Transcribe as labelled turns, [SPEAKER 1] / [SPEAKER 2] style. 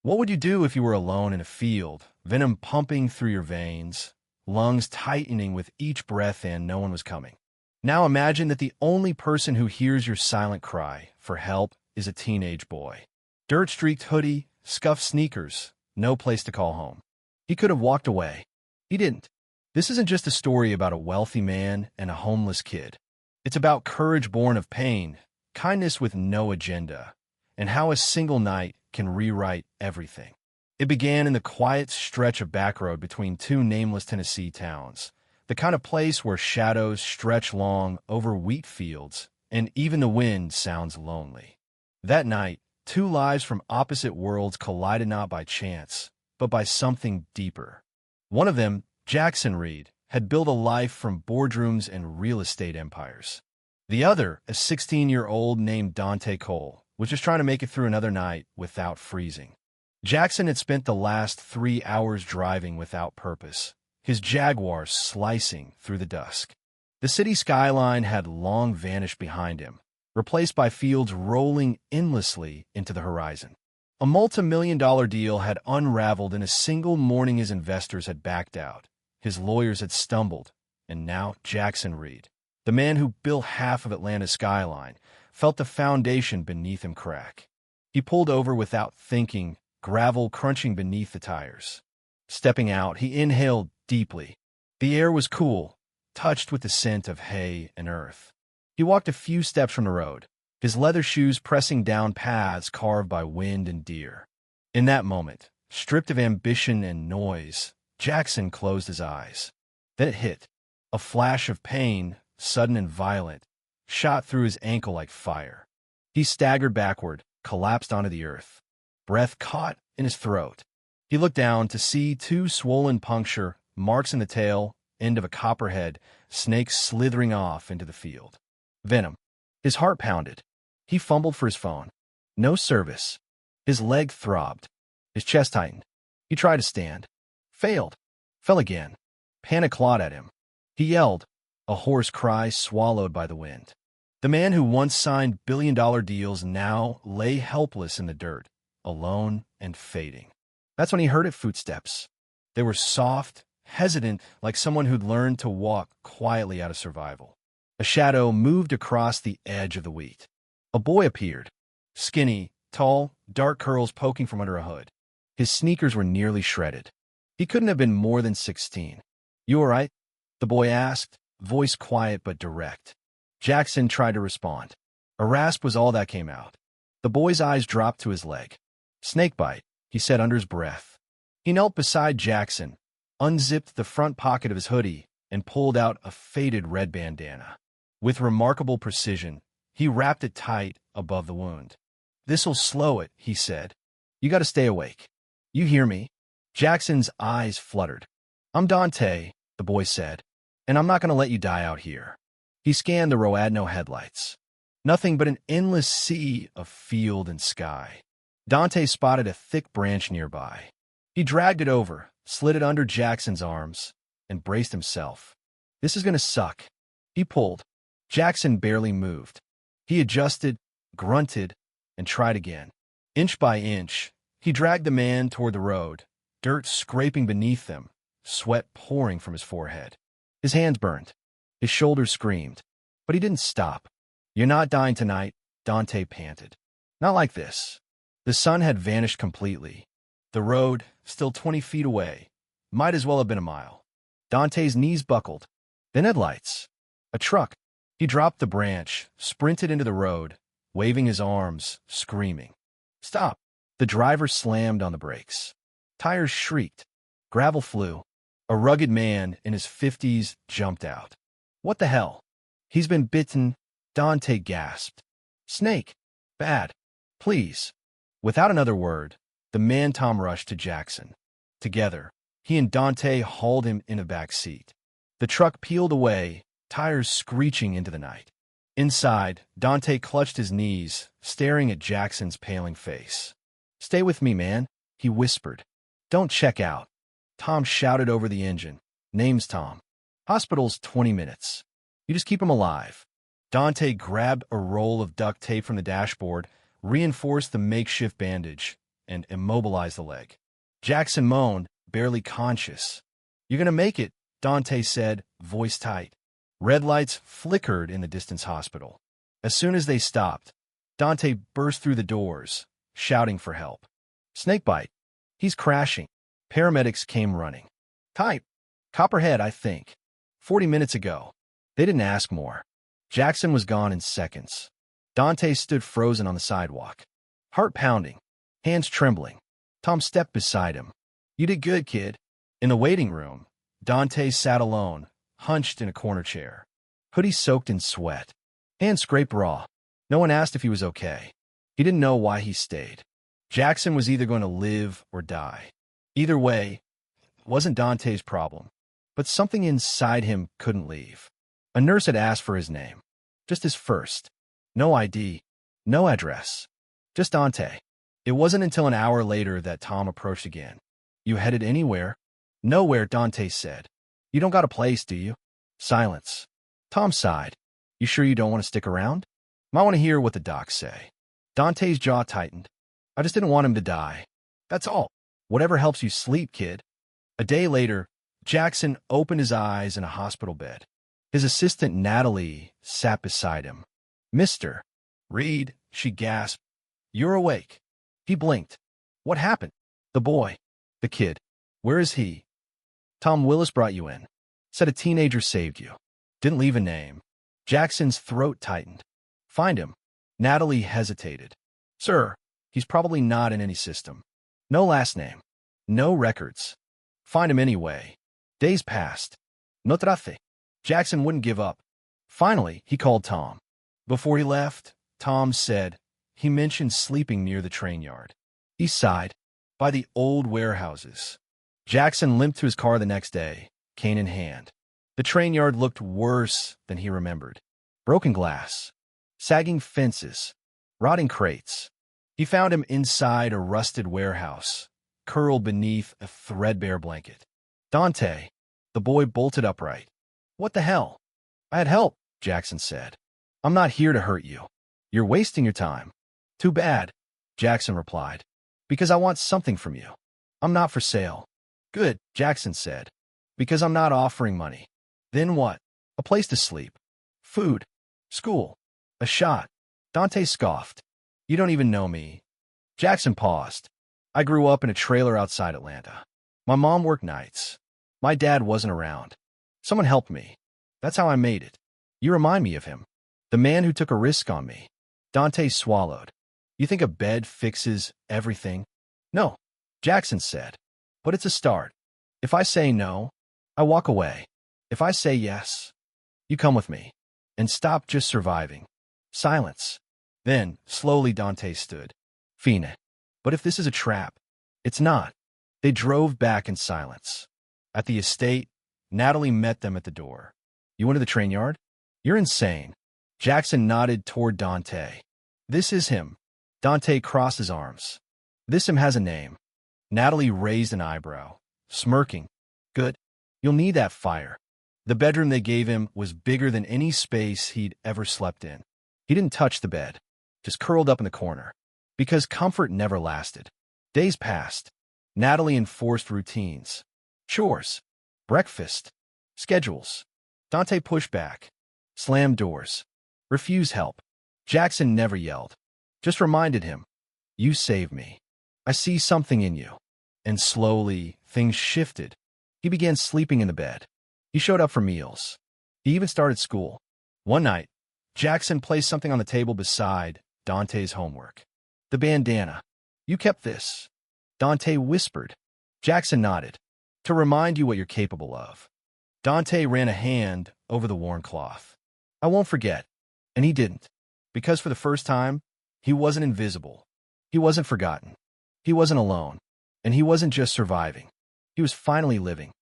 [SPEAKER 1] What would you do if you were alone in a field, venom pumping through your veins, lungs tightening with each breath in, no one was coming? Now imagine that the only person who hears your silent cry for help is a teenage boy. Dirt-streaked hoodie, scuffed sneakers, no place to call home. He could have walked away. He didn't. This isn't just a story about a wealthy man and a homeless kid. It's about courage born of pain, kindness with no agenda, and how a single night can rewrite everything. It began in the quiet stretch of back road between two nameless Tennessee towns, the kind of place where shadows stretch long over wheat fields, and even the wind sounds lonely. That night, two lives from opposite worlds collided not by chance, but by something deeper. One of them, Jackson Reed, had built a life from boardrooms and real estate empires. The other, a 16-year-old named Dante Cole, was just trying to make it through another night without freezing. Jackson had spent the last 3 hours driving without purpose, his Jaguar slicing through the dusk. The city skyline had long vanished behind him, replaced by fields rolling endlessly into the horizon. A multi-million-dollar deal had unraveled in a single morning. His investors had backed out, his lawyers had stumbled, and now Jackson Reed, the man who built half of Atlanta's skyline, felt the foundation beneath him crack. He pulled over without thinking, gravel crunching beneath the tires. Stepping out, he inhaled deeply. The air was cool, touched with the scent of hay and earth. He walked a few steps from the road, his leather shoes pressing down paths carved by wind and deer. In that moment, stripped of ambition and noise, Jackson closed his eyes. Then it hit. A flash of pain, sudden and violent, shot through his ankle like fire. He staggered backward, collapsed onto the earth. Breath caught in his throat. He looked down to see two swollen puncture marks in the tail end of a copperhead snake slithering off into the field. Venom. His heart pounded. He fumbled for his phone. No service. His leg throbbed. His chest tightened. He tried to stand. Failed. Fell again. Panic clawed at him. He yelled, a hoarse cry swallowed by the wind. The man who once signed billion-dollar deals now lay helpless in the dirt, alone and fading. That's when he heard footsteps. They were soft, hesitant, like someone who'd learned to walk quietly out of survival. A shadow moved across the edge of the wheat. A boy appeared. Skinny, tall, dark curls poking from under a hood. His sneakers were nearly shredded. He couldn't have been more than 16. "You all right?" the boy asked, voice quiet but direct. Jackson tried to respond. A rasp was all that came out. The boy's eyes dropped to his leg. "Snakebite," he said under his breath. He knelt beside Jackson, unzipped the front pocket of his hoodie, and pulled out a faded red bandana. With remarkable precision, he wrapped it tight above the wound. "This'll slow it," he said. "You gotta stay awake. You hear me?" Jackson's eyes fluttered. "I'm Dante," the boy said, "and I'm not gonna let you die out here." He scanned the Roadno headlights. Nothing but an endless sea of field and sky. Dante spotted a thick branch nearby. He dragged it over, slid it under Jackson's arms, and braced himself. "This is gonna suck." He pulled. Jackson barely moved. He adjusted, grunted, and tried again. Inch by inch, he dragged the man toward the road, dirt scraping beneath them, sweat pouring from his forehead. His hands burned. His shoulders screamed. But he didn't stop. "You're not dying tonight," Dante panted. "Not like this." The sun had vanished completely. The road, still 20 feet away, might as well have been a mile. Dante's knees buckled. Then headlights. A truck. He dropped the branch, sprinted into the road, waving his arms, screaming. "Stop!" The driver slammed on the brakes. Tires shrieked. Gravel flew. A rugged man in his 50s jumped out. "What the hell?" "He's been bitten," Dante gasped. "Snake. Bad. Please." Without another word, the man-Tom rushed to Jackson. Together, he and Dante hauled him in a back seat. The truck peeled away, tires screeching into the night. Inside, Dante clutched his knees, staring at Jackson's paling face. "Stay with me, man," he whispered. "Don't check out." Tom shouted over the engine. "Name's Tom. Hospital's 20 minutes. You just keep him alive." Dante grabbed a roll of duct tape from the dashboard, reinforced the makeshift bandage, and immobilized the leg. Jackson moaned, barely conscious. "You're gonna make it," Dante said, voice tight. Red lights flickered in the distance hospital. As soon as they stopped, Dante burst through the doors, shouting for help. "Snakebite. He's crashing." Paramedics came running. "Type. Copperhead, I think. 40 minutes ago." They didn't ask more. Jackson was gone in seconds. Dante stood frozen on the sidewalk, heart pounding, hands trembling. Tom stepped beside him. "You did good, kid." In the waiting room, Dante sat alone, hunched in a corner chair, hoodie soaked in sweat, hands scraped raw. No one asked if he was okay. He didn't know why he stayed. Jackson was either going to live or die. Either way, it wasn't Dante's problem. But something inside him couldn't leave. A nurse had asked for his name, just his first. No ID, no address, just Dante. It wasn't until an hour later that Tom approached again. "You headed anywhere?" "Nowhere," Dante said. "You don't got a place, do you?" Silence. Tom sighed. "You sure you don't want to stick around?" "Might want to hear what the docs say." Dante's jaw tightened. "I just didn't want him to die. That's all. Whatever helps you sleep, kid." A day later, Jackson opened his eyes in a hospital bed. His assistant, Natalie, sat beside him. "Mr. Reed," she gasped. "You're awake." He blinked. "What happened?" "The boy. The kid. Where is he?" "Tom Willis brought you in. Said a teenager saved you. Didn't leave a name." Jackson's throat tightened. "Find him." Natalie hesitated. "Sir, he's probably not in any system. No last name. No records." "Find him anyway." Days passed. No trace. Jackson wouldn't give up. Finally, he called Tom. Before he left, Tom said he mentioned sleeping near the train yard. East side, by the old warehouses. Jackson limped to his car the next day, cane in hand. The train yard looked worse than he remembered. Broken glass, sagging fences, rotting crates. He found him inside a rusted warehouse, curled beneath a threadbare blanket. "Dante." The boy bolted upright. "What the hell?" "I had help," Jackson said. "I'm not here to hurt you. You're wasting your time." "Too bad," Jackson replied, "because I want something from you. I'm not for sale." "Good," Jackson said, "because I'm not offering money." "Then what?" "A place to sleep. Food. School. A shot." Dante scoffed. "You don't even know me." Jackson paused. "I grew up in a trailer outside Atlanta. My mom worked nights. My dad wasn't around. Someone helped me. That's how I made it. You remind me of him. The man who took a risk on me." Dante swallowed. "You think a bed fixes everything?" "No," Jackson said. "But it's a start. If I say no, I walk away. If I say yes, you come with me. And stop just surviving." Silence. Then, slowly, Dante stood. "Fine. But if this is a trap." "It's not." They drove back in silence. At the estate, Natalie met them at the door. "You went to the train yard?" "You're insane." Jackson nodded toward Dante. "This is him." Dante crossed his arms. "This him has a name." Natalie raised an eyebrow, smirking. "Good. You'll need that fire." The bedroom they gave him was bigger than any space he'd ever slept in. He didn't touch the bed, just curled up in the corner, because comfort never lasted. Days passed. Natalie enforced routines. Chores. Breakfast. Schedules. Dante pushed back. Slammed doors. Refused help. Jackson never yelled. Just reminded him, "You saved me. I see something in you." And slowly, things shifted. He began sleeping in the bed. He showed up for meals. He even started school. One night, Jackson placed something on the table beside Dante's homework. "The bandana. You kept this." Dante whispered. Jackson nodded. "To remind you what you're capable of." Dante ran a hand over the worn cloth. "I won't forget." And he didn't. Because for the first time, he wasn't invisible. He wasn't forgotten. He wasn't alone. And he wasn't just surviving. He was finally living.